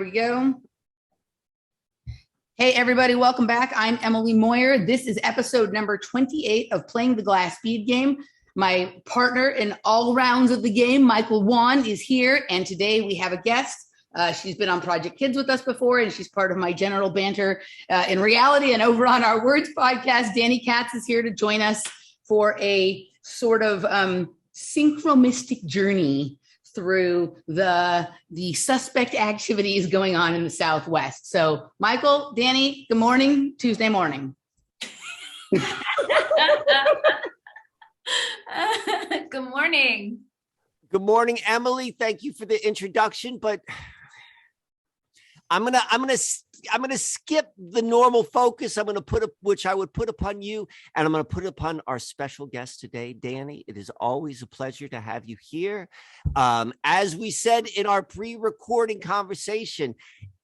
We go. Hey, everybody, welcome back. I'm Emily Moyer. This is episode number 28 of Playing the Glass Bead Game. My partner in all rounds of the game, Michael Wan, is here. And today we have a guest. She's been on Project Kids with us before, and she's part of my general banter in reality. And over on our Words podcast, Dani Katz is here to join us for a sort of synchromistic journey through the suspect activities going on in the Southwest. So, Michael, Dani, good morning, Tuesday morning. Good morning. Good morning, Emily. Thank you for the introduction, but I'm gonna skip the normal focus. I'm gonna which I would put upon you, and I'm gonna put it upon our special guest today, Dani. It is always a pleasure to have you here. As we said in our pre-recording conversation,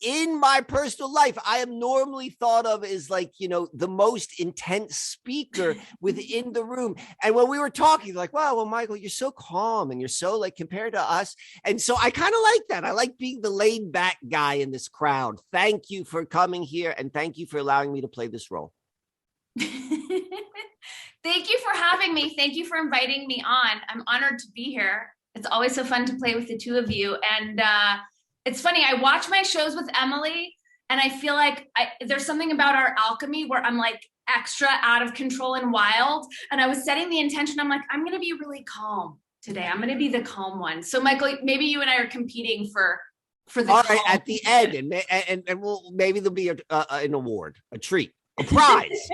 in my personal life, I am normally thought of as the most intense speaker within the room. And when we were talking, like, wow, well, Michael, you're so calm and you're so compared to us. And so I kind of like that. I like being the laid back guy in this crowd. Thank you for coming here. And thank you for allowing me to play this role. Thank you for having me. Thank you for inviting me on. I'm honored to be here. It's always so fun to play with the two of you. And, it's funny, I watch my shows with Emily and I feel like there's something about our alchemy where I'm like extra out of control and wild. And I was setting the intention. I'm like, I'm going to be really calm today. I'm going to be the calm one. So Michael, maybe you and I are competing for the all right, at the end. And maybe there'll be an award, a treat. A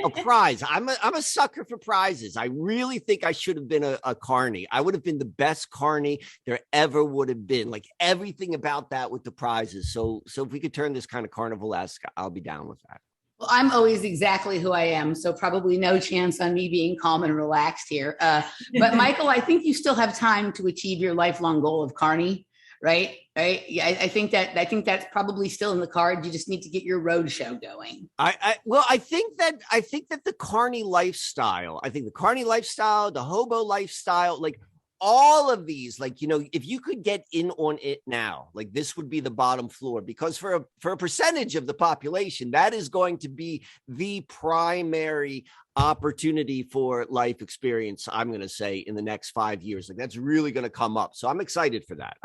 prize. I'm a sucker for prizes. I really think I should have been a carney. I would have been the best carney there ever would have been. Like everything about that with the prizes. So if we could turn this kind of carnival-esque, I'll be down with that. Well, I'm always exactly who I am, so probably no chance on me being calm and relaxed here. But Michael, I think you still have time to achieve your lifelong goal of carney. Right. Yeah, I think that's probably still in the cards. You just need to get your road show going. I think that the carney lifestyle, the hobo lifestyle, all of these, if you could get in on it now, this would be the bottom floor, because for a percentage of the population, that is going to be the primary opportunity for life experience. I'm going to say in the next 5 years, that's really going to come up. So I'm excited for that.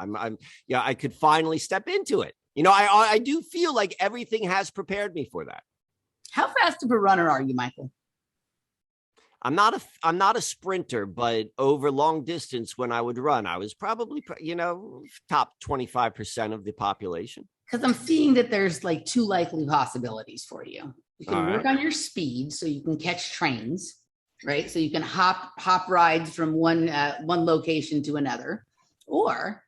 I could finally step into it. I do feel like everything has prepared me for that. How fast of a runner are you, Michael? I'm not a sprinter, but over long distance, when I would run, I was probably, top 25% of the population. Because I'm seeing that there's two likely possibilities for you. You can work on your speed so you can catch trains, right? So you can hop rides from one location to another, or,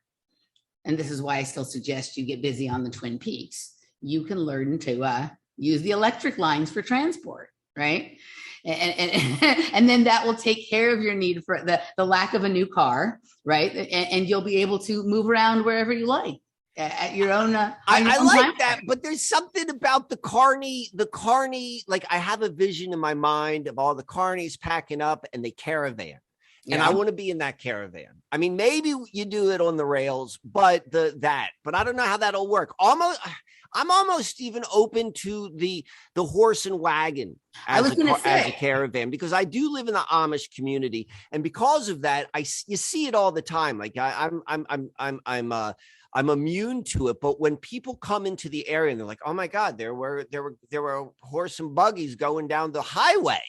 and this is why I still suggest you get busy on the Twin Peaks, you can learn to use the electric lines for transport, right? And then that will take care of your need for the lack of a new car, right? And you'll be able to move around wherever you like at your own. I like that, but there's something about the carney. I have a vision in my mind of all the carnies packing up and they caravan. Yeah. And I want to be in that caravan. I mean, maybe you do it on the rails, but I don't know how that'll work. I'm almost even open to the horse and wagon as a caravan, because I do live in the Amish community, and because of that, you see it all the time. I'm immune to it, but when people come into the area and they're like, "Oh my God, there were horse and buggies going down the highway,"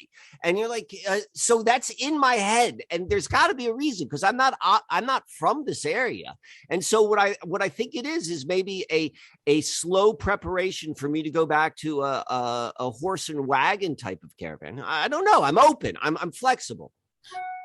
and you're like, so that's in my head, and there's got to be a reason, because I'm not from this area, and so what I think it is maybe a slow preparation for me to go back to a horse and wagon type of caravan. I don't know. I'm open. I'm flexible.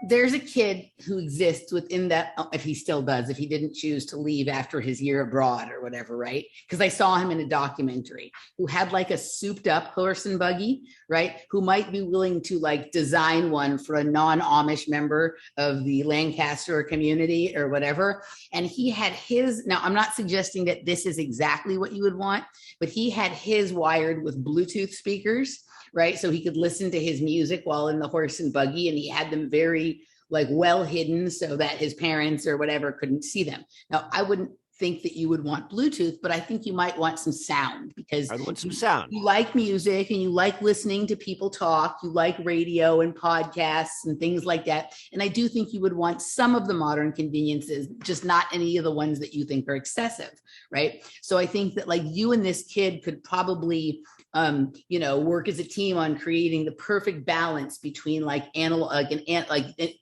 There's a kid who exists within that, if he still does, if he didn't choose to leave after his year abroad or whatever, right? Because I saw him in a documentary, who had a souped up horse and buggy, right? Who might be willing to design one for a non-Amish member of the Lancaster community or whatever. And he had his, now I'm not suggesting that this is exactly what you would want, but he had his wired with Bluetooth speakers, right? So he could listen to his music while in the horse and buggy, and he had them very well hidden so that his parents or whatever couldn't see them. Now, I wouldn't think that you would want Bluetooth, but I think you might want some sound because I want some sound. You like music and you like listening to people talk. You like radio and podcasts and things like that. And I do think you would want some of the modern conveniences, just not any of the ones that you think are excessive, right? So I think that like you and this kid could probably work as a team on creating the perfect balance between like analog,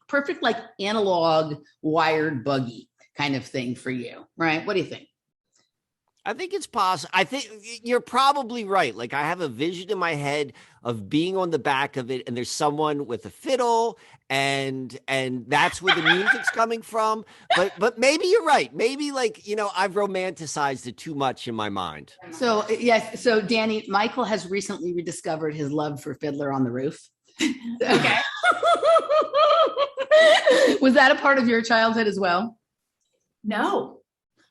perfect like analog wired buggy kind of thing for you, right? What do you think? I think it's possible. I think you're probably right. Like I have a vision in my head of being on the back of it and there's someone with a fiddle and that's where the music's coming from. But maybe you're right. Maybe like, I've romanticized it too much in my mind. So yes. So Dani, Michael has recently rediscovered his love for Fiddler on the Roof. Okay. Was that a part of your childhood as well? No.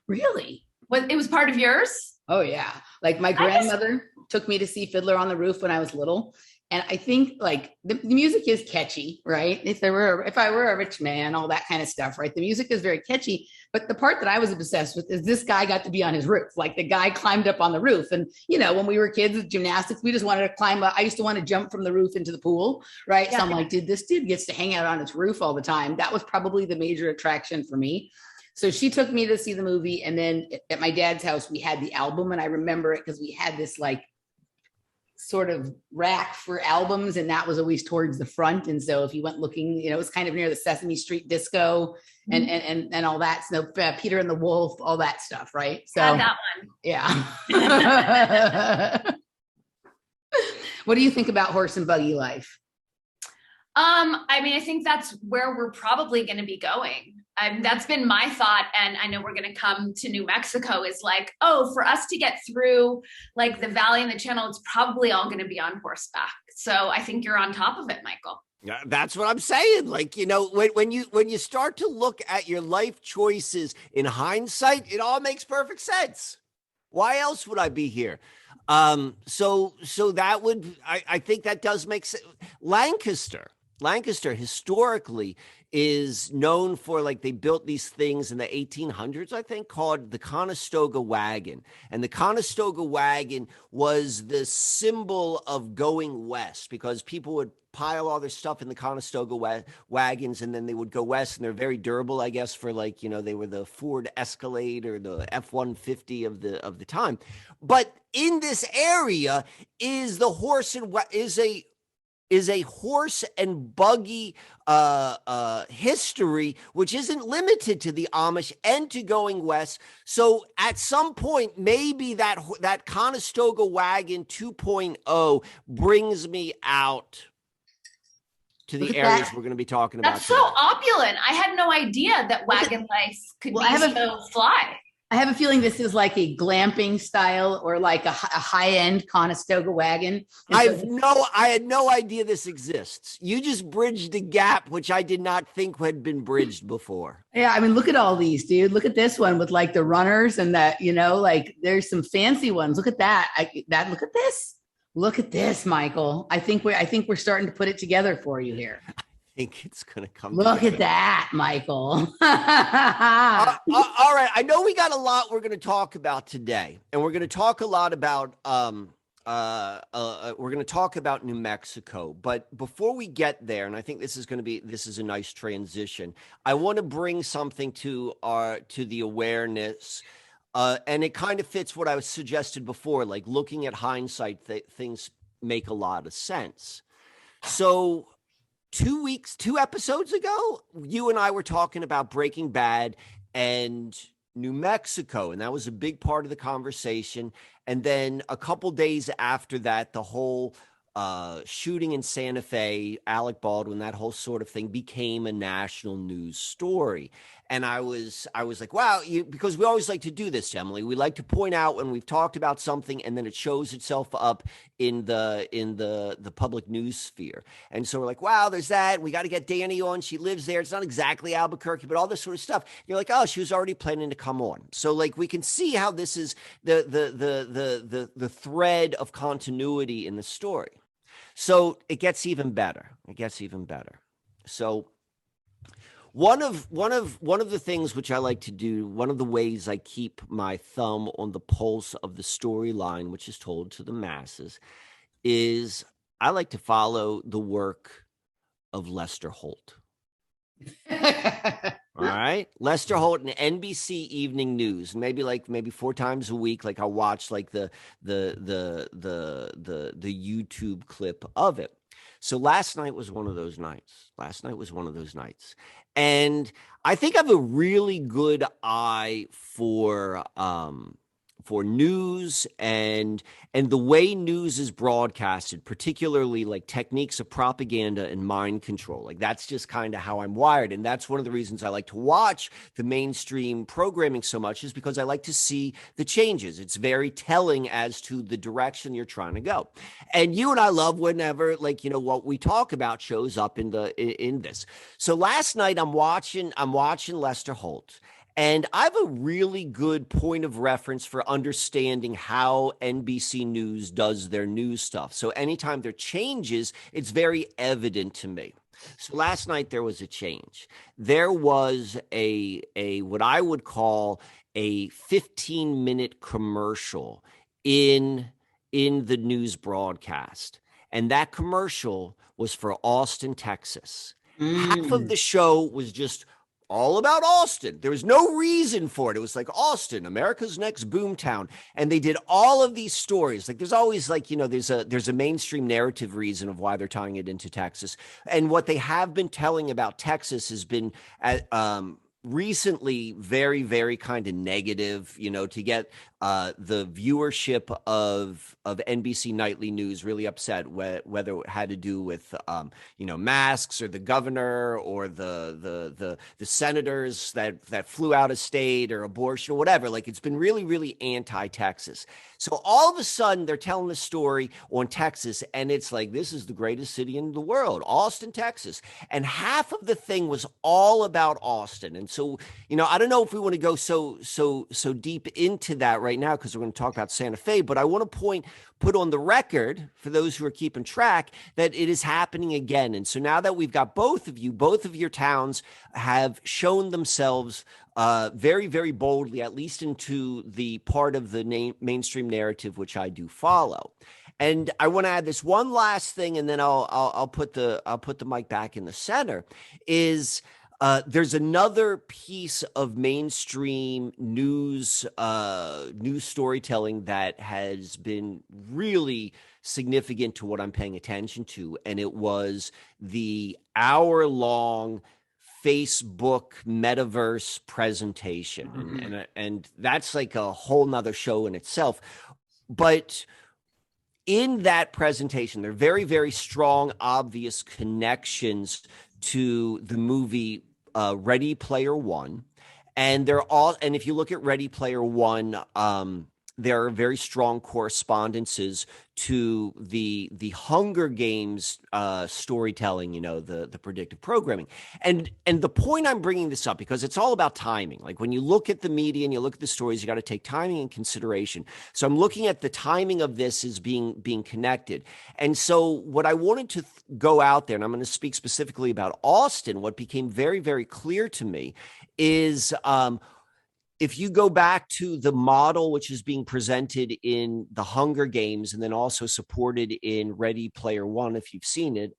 Really? It was part of yours? Oh yeah. Like my grandmother took me to see Fiddler on the Roof when I was little. And I think like the music is catchy, right? If I were a rich man, all that kind of stuff, right? The music is very catchy. But the part that I was obsessed with is this guy got to be on his roof. Like the guy climbed up on the roof. And, when we were kids with gymnastics, we just wanted to climb up. I used to want to jump from the roof into the pool, right? Yeah. So I'm like, dude, this dude gets to hang out on his roof all the time. That was probably the major attraction for me. So she took me to see the movie. And then at my dad's house, we had the album. And I remember it because we had this like sort of rack for albums. And that was always towards the front. And so if you went looking, it was kind of near the Sesame Street disco and all that. So Peter and the Wolf, all that stuff. Right. So that one. Yeah. What do you think about horse and buggy life? I think that's where we're probably going to be going. That's been my thought. And I know we're going to come to New Mexico is like, for us to get through like the valley and the channel, it's probably all going to be on horseback. So I think you're on top of it, Michael. Yeah, that's what I'm saying. Like, when you start to look at your life choices in hindsight, it all makes perfect sense. Why else would I be here? So that would, I think that does make sense. Lancaster historically is known for like they built these things in the 1800s, I think, called the Conestoga Wagon. And the Conestoga Wagon was the symbol of going west because people would pile all their stuff in the Conestoga wagons and then they would go west, and they're very durable, I guess, for like, they were the Ford Escalade or the F-150 of the time. But in this area is the horse and is a horse and buggy history, which isn't limited to the Amish and to going west. So at some point, maybe that Conestoga Wagon 2.0 brings me out to the areas we're going to be talking about. That's so opulent. I had no idea that wagon life could be so fly. I have a feeling this is like a glamping style or like a high-end Conestoga wagon. I had no idea this exists. You just bridged a gap, which I did not think had been bridged before. Yeah, look at all these, dude. Look at this one with like the runners and that, like there's some fancy ones. Look at that. Look at this. Look at this, Michael. I think we're starting to put it together for you here. I think it's going to come. Look at that, Michael. All right. I know we got a lot we're going to talk about today, and we're going to talk a lot about we're going to talk about New Mexico. But before we get there, and I think this is a nice transition, I want to bring something to the awareness. And it kind of fits what I was suggested before, like looking at hindsight, things make a lot of sense. So 2 episodes ago, you and I were talking about Breaking Bad and New Mexico, and that was a big part of the conversation. And then a couple days after that, the whole shooting in Santa Fe, Alec Baldwin, that whole sort of thing became a national news story. And I was like, wow, because we always like to do this, Emily. We like to point out when we've talked about something and then it shows itself up in the public news sphere. And so we're like, wow, there's that. We got to get Dani on. She lives there. It's not exactly Albuquerque, but all this sort of stuff. You're like, oh, she was already planning to come on. So like we can see how this is the thread of continuity in the story. So it gets even better. So One of the things which I like to do, one of the ways I keep my thumb on the pulse of the storyline, which is told to the masses, is I like to follow the work of Lester Holt. All right, Lester Holt and NBC Evening News, maybe 4 times a week. Like I'll watch like the YouTube clip of it. So last night was one of those nights. And I think I have a really good eye for news and the way news is broadcasted, particularly like techniques of propaganda and mind control. Like that's just kind of how I'm wired. And that's one of the reasons I like to watch the mainstream programming so much, is because I like to see the changes. It's very telling as to the direction you're trying to go. And you and I love whenever, like, you know, what we talk about shows up in this. So last night I'm watching Lester Holt. And I have a really good point of reference for understanding how NBC News does their news stuff. So anytime there changes, it's very evident to me. So last night there was a change. There was a what I would call a 15-minute commercial in the news broadcast. And that commercial was for Austin, Texas. Half of the show was just all about Austin. There was no reason for it. It was like Austin, America's next boomtown. And they did all of these stories. Like there's always like, you know, there's a mainstream narrative reason of why they're tying it into Texas. And what they have been telling about Texas has been recently very, very kind of negative, you know, to get the viewership of NBC nightly news really upset, whether it had to do with you know, masks or the governor or the senators that flew out of state or abortion or whatever. Like it's been really, really anti-Texas. So all of a sudden they're telling the story on Texas, and it's like, this is the greatest city in the world, Austin, Texas. And half of the thing was all about Austin. And so, you know, I don't know if we want to go so deep into that right now, because we're going to talk about Santa Fe, but I want to put on the record for those who are keeping track that it is happening again. And so now that we've got both of your towns have shown themselves very, very boldly, at least into the part of the mainstream narrative, which I do follow. And I want to add this one last thing, and then I'll put the mic back in the center. There's another piece of mainstream news storytelling that has been really significant to what I'm paying attention to, and it was the hour-long Facebook Metaverse presentation, and that's like a whole nother show in itself. But in that presentation, there are very, very strong, obvious connections to the movie Ready Player One. And and if you look at Ready Player One, there are very strong correspondences to the Hunger Games storytelling, you know, the predictive programming. And the point I'm bringing this up, because it's all about timing. Like when you look at the media and you look at the stories, you got to take timing in consideration. So I'm looking at the timing of this as being connected. And so what I wanted to go out there, and I'm going to speak specifically about Austin, what became very, very clear to me is if you go back to the model which is being presented in the Hunger Games and then also supported in Ready Player One, if you've seen it,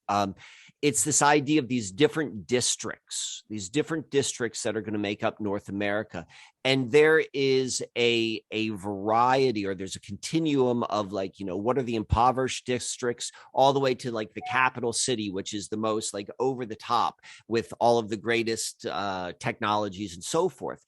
it's this idea of these different districts that are going to make up North America. And there is a variety, or there's a continuum of, like, you know, what are the impoverished districts all the way to like the capital city, which is the most like over the top with all of the greatest technologies and so forth.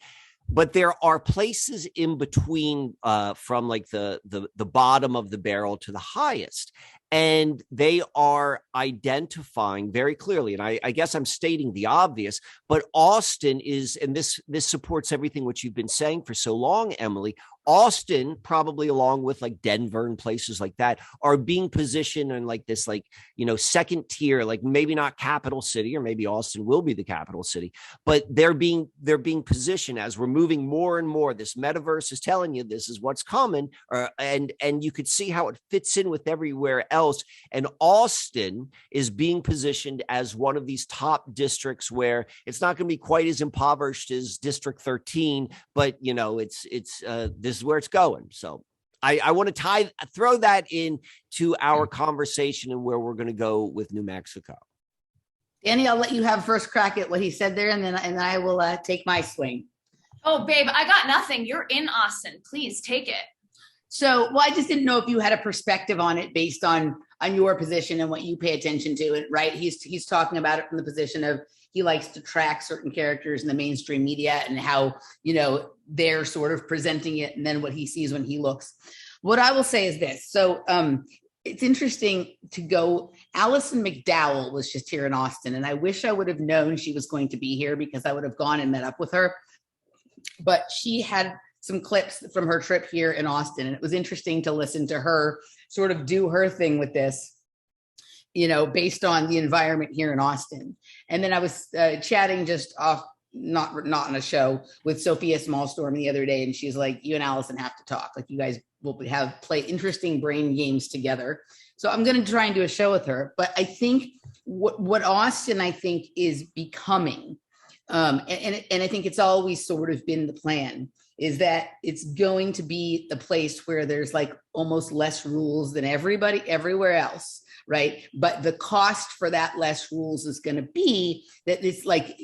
But there are places in between from like the bottom of the barrel to the highest. And they are identifying very clearly. And I guess I'm stating the obvious, but Austin is, and this supports everything which you've been saying for so long, Emily, Austin, probably along with like Denver and places like that, are being positioned in like this, like, second tier, like maybe not capital city, or maybe Austin will be the capital city, but they're being positioned as we're moving more and more. This metaverse is telling you this is what's coming, and you could see how it fits in with everywhere else. And Austin is being positioned as one of these top districts where it's not going to be quite as impoverished as District 13, but it's this is where it's going. So I want to throw that in to our conversation and where we're going to go with New Mexico. Dani, I'll let you have first crack at what he said there, and then I will take my swing. Oh, babe, I got nothing. You're in Austin. Please take it. So, I just didn't know if you had a perspective on it based on your position and what you pay attention to it, right? He's talking about it from the position of he likes to track certain characters in the mainstream media and how, they're sort of presenting it, and then what he sees when he looks. What I will say is this. So it's interesting to go. Allison McDowell was just here in Austin, and I wish I would have known she was going to be here because I would have gone and met up with her. But she had some clips from her trip here in Austin, and it was interesting to listen to her sort of do her thing with this, based on the environment here in Austin. And then I was chatting just off, not on a show, with Sophia Smallstorm the other day, and she's like, you and Allison have to talk. Like, you guys will play interesting brain games together. So I'm going to try and do a show with her. But I think what Austin, I think, is becoming, and I think it's always sort of been the plan, is that it's going to be the place where there's like almost less rules than everywhere else. Right. But the cost for that less rules is going to be that it's like,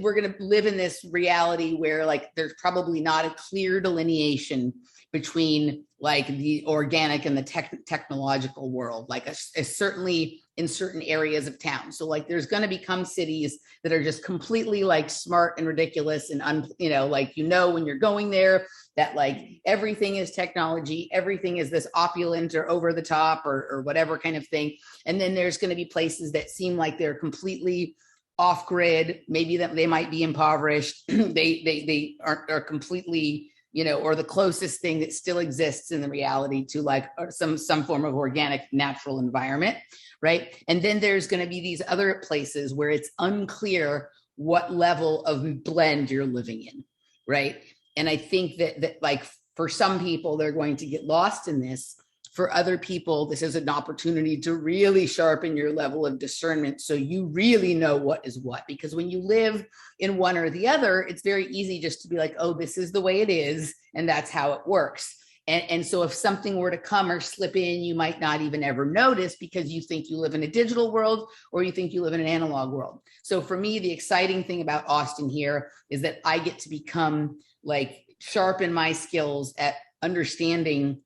we're going to live in this reality where like, there's probably not a clear delineation between like the organic and the technological world, like certainly in certain areas of town. So like, there's going to become cities that are just completely like smart and ridiculous and, when you're going there, that like everything is technology, everything is this opulent or over the top or whatever kind of thing. And then there's going to be places that seem like they're completely off grid, maybe that they might be impoverished. they are completely, or the closest thing that still exists in the reality to like some form of organic natural environment. Right. And then there's going to be these other places where it's unclear what level of blend you're living in. Right. And I think that like for some people, they're going to get lost in this. For other people, this is an opportunity to really sharpen your level of discernment so you really know what is what. Because when you live in one or the other, it's very easy just to be like, oh, this is the way it is, and that's how it works. And so if something were to come or slip in, you might not even ever notice because you think you live in a digital world or you think you live in an analog world. So for me, the exciting thing about Austin here is that I get to become like sharpen my skills at understanding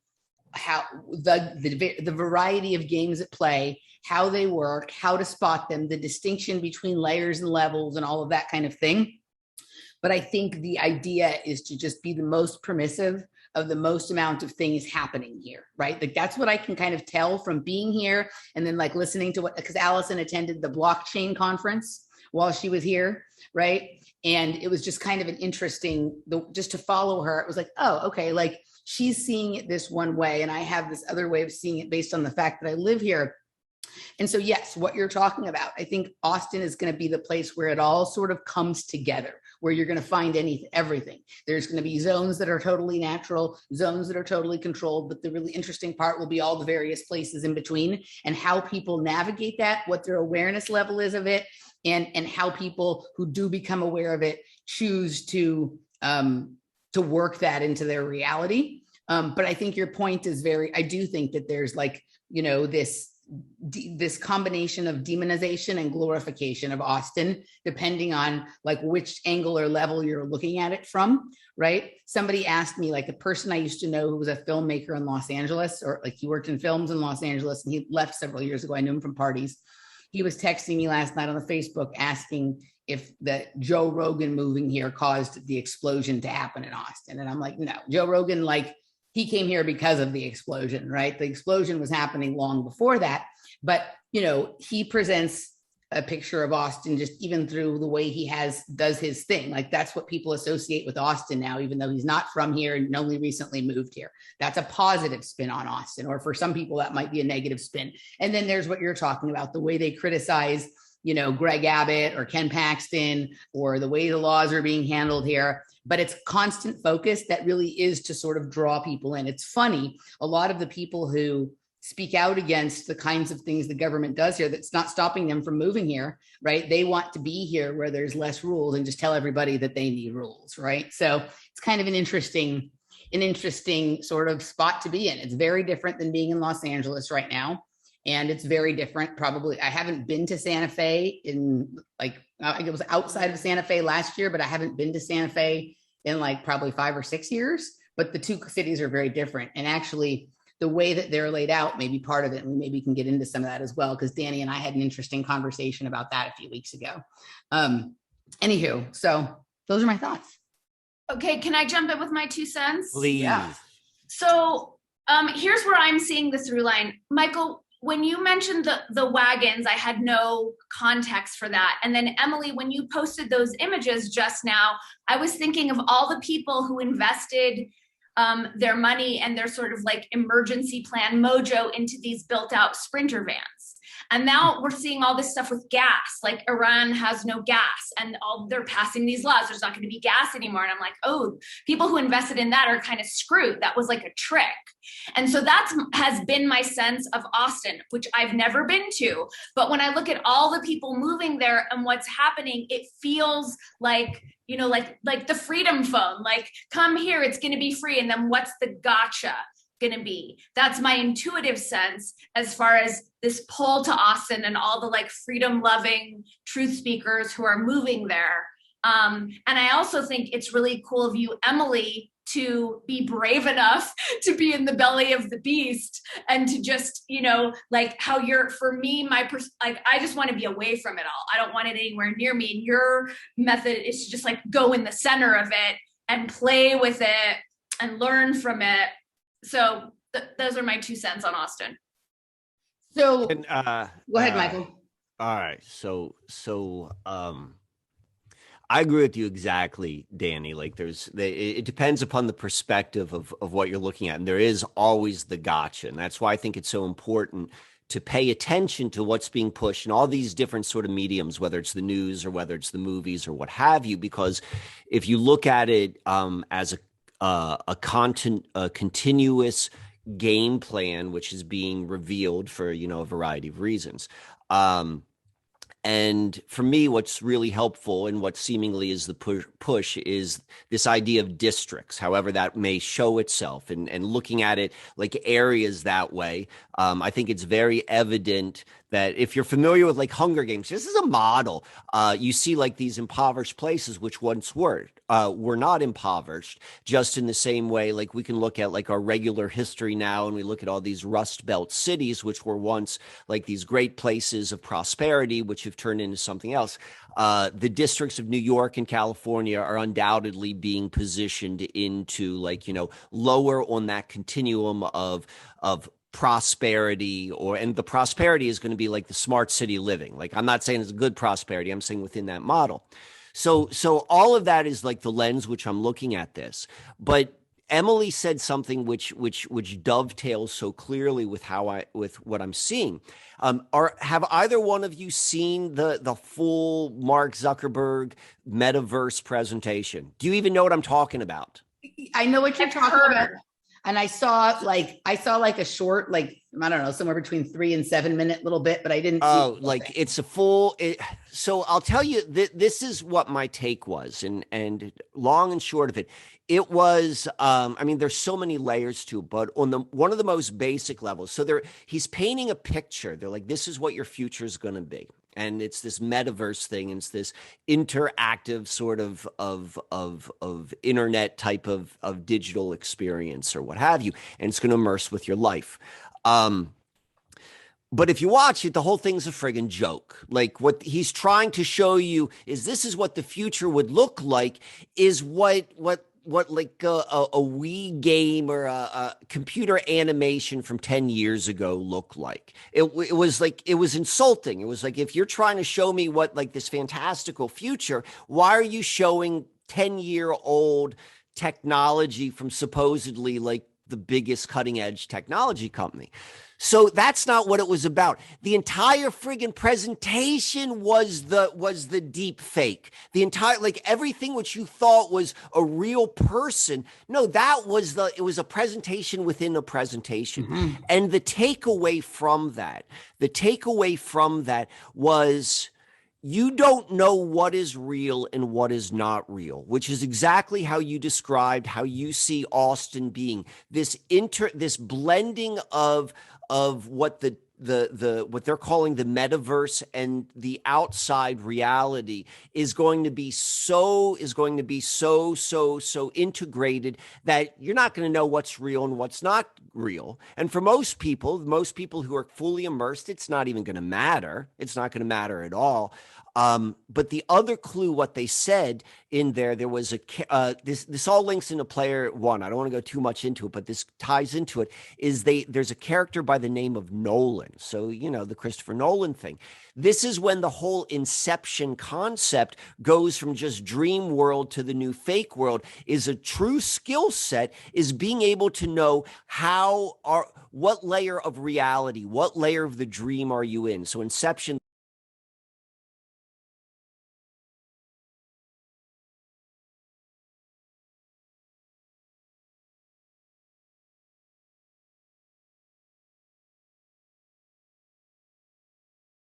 how the variety of games at play, how they work, how to spot them, the distinction between layers and levels and all of that kind of thing. But I think the idea is to just be the most permissive of the most amount of things happening here, right? Like that's what I can kind of tell from being here. And then like listening to because Allison attended the blockchain conference while she was here, right? And it was just kind of an interesting, just to follow her, it was like, oh, okay, like she's seeing it this one way and I have this other way of seeing it based on the fact that I live here. And so, yes, what you're talking about, I think Austin is going to be the place where it all sort of comes together, where you're going to find everything. There's going to be zones that are totally natural, zones that are totally controlled. But the really interesting part will be all the various places in between and how people navigate that, what their awareness level is of it, and how people who do become aware of it choose to work that into their reality. But I think your point is I do think that there's like, this combination of demonization and glorification of Austin, depending on like which angle or level you're looking at it from, right? Somebody asked me, like a person I used to know who was a filmmaker in Los Angeles, or like he worked in films in Los Angeles and he left several years ago. I knew him from parties. He was texting me last night on the Facebook asking if the Joe Rogan moving here caused the explosion to happen in Austin. And I'm like, no, Joe Rogan, like he came here because of the explosion, right? The explosion was happening long before that. But, he presents a picture of Austin, just even through the way he does his thing. Like that's what people associate with Austin now, even though he's not from here and only recently moved here. That's a positive spin on Austin, or for some people that might be a negative spin. And then there's what you're talking about, the way they criticize, Greg Abbott or Ken Paxton, or the way the laws are being handled here. But it's constant focus that really is to sort of draw people in. It's funny, a lot of the people who speak out against the kinds of things the government does here, that's not stopping them from moving here, right? They want to be here where there's less rules and just tell everybody that they need rules, right? So it's kind of an interesting sort of spot to be in. It's very different than being in Los Angeles right now. And it's very different. Probably, I haven't been to Santa Fe it was outside of Santa Fe last year, but I haven't been to Santa Fe in probably 5 or 6 years. But the two cities are very different. And actually, the way that they're laid out may be part of it. And maybe we can get into some of that as well, because Dani and I had an interesting conversation about that a few weeks ago. Anywho, so those are my thoughts. Okay, can I jump in with my 2 cents? Please. Yeah. So here's where I'm seeing the through line. Michael, when you mentioned the wagons, I had no context for that. And then Emily, when you posted those images just now, I was thinking of all the people who invested their money and their sort of emergency plan mojo into these built out Sprinter vans. And now we're seeing all this stuff with gas, like Iran has no gas and they're passing these laws. There's not going to be gas anymore. And I'm like, oh, people who invested in that are kind of screwed. That was like a trick. And so that has been my sense of Austin, which I've never been to. But when I look at all the people moving there and what's happening, it feels like, like the freedom phone, come here, it's going to be free. And then what's the gotcha going to be? That's my intuitive sense as far as this pull to Austin and all the freedom loving truth speakers who are moving there. And I also think it's really cool of you, Emily, to be brave enough to be in the belly of the beast and to just, how you're, for me, I just want to be away from it all. I don't want it anywhere near me. And your method is to just go in the center of it and play with it and learn from it. So those are my 2 cents on Austin. So go ahead, Michael. All right. So I agree with you exactly, Dani. It depends upon the perspective of what you're looking at. And there is always the gotcha. And that's why I think it's so important to pay attention to what's being pushed in all these different sort of mediums, whether it's the news or whether it's the movies or what have you, because if you look at it as a continuous game plan, which is being revealed for, a variety of reasons. And for me, what's really helpful and what seemingly is the push is this idea of districts, however that may show itself, and looking at it like areas that way. I think it's very evident that if you're familiar with Hunger Games, this is a model. You see these impoverished places, which once were not impoverished, just in the same way, we can look at our regular history now, and we look at all these Rust Belt cities, which were once these great places of prosperity, which have turned into something else. The districts of New York and California are undoubtedly being positioned into lower on that continuum of prosperity, and the prosperity is going to be the smart city living. I'm not saying it's a good prosperity. I'm saying within that model. So all of that is the lens which I'm looking at this. But Emily said something which dovetails so clearly with what I'm seeing. Have either one of you seen the full Mark Zuckerberg Metaverse presentation? Do you even know what I'm talking about? I know what you're talking about. And I saw a short, I don't know, somewhere between 3 and 7 minute little bit, but I didn't. Oh, it's a full. So I'll tell you, this is what my take was, and long and short of it, it was. There's so many layers to it, but on one of the most basic levels. So he's painting a picture. They're this is what your future is going to be. And it's this metaverse thing. And it's this interactive sort of internet type of digital experience or what have you. And it's going to immerse with your life. But if you watch it, the whole thing's a friggin' joke. What he's trying to show you is this is what the future would look like, is what like a Wii game or a computer animation from 10 years ago looked like. It was like, it was insulting. It was like, if you're trying to show me what like this fantastical future, why are you showing 10-year-old technology from supposedly like the biggest cutting edge technology company? So that's not what it was about. The entire friggin' presentation was the deep fake. The entire, like everything which you thought was a real person. No, it was a presentation within a presentation. Mm-hmm. And the takeaway from that was, you don't know what is real and what is not real, which is exactly how you described how you see Austin being. This blending of what what they're calling the metaverse and the outside reality is going to be so integrated that you're not going to know what's real and what's not real. And for most people who are fully immersed, it's not even going to matter. It's not going to matter at all. But the other clue, what they said in there was this all links into player one. I don't want to go too much into it, but this ties into it, is there's a character by the name of Nolan. So, the Christopher Nolan thing. This is when the whole Inception concept goes from just dream world to the new fake world. Is a true skill set is being able to know what layer of reality, what layer of the dream are you in? So Inception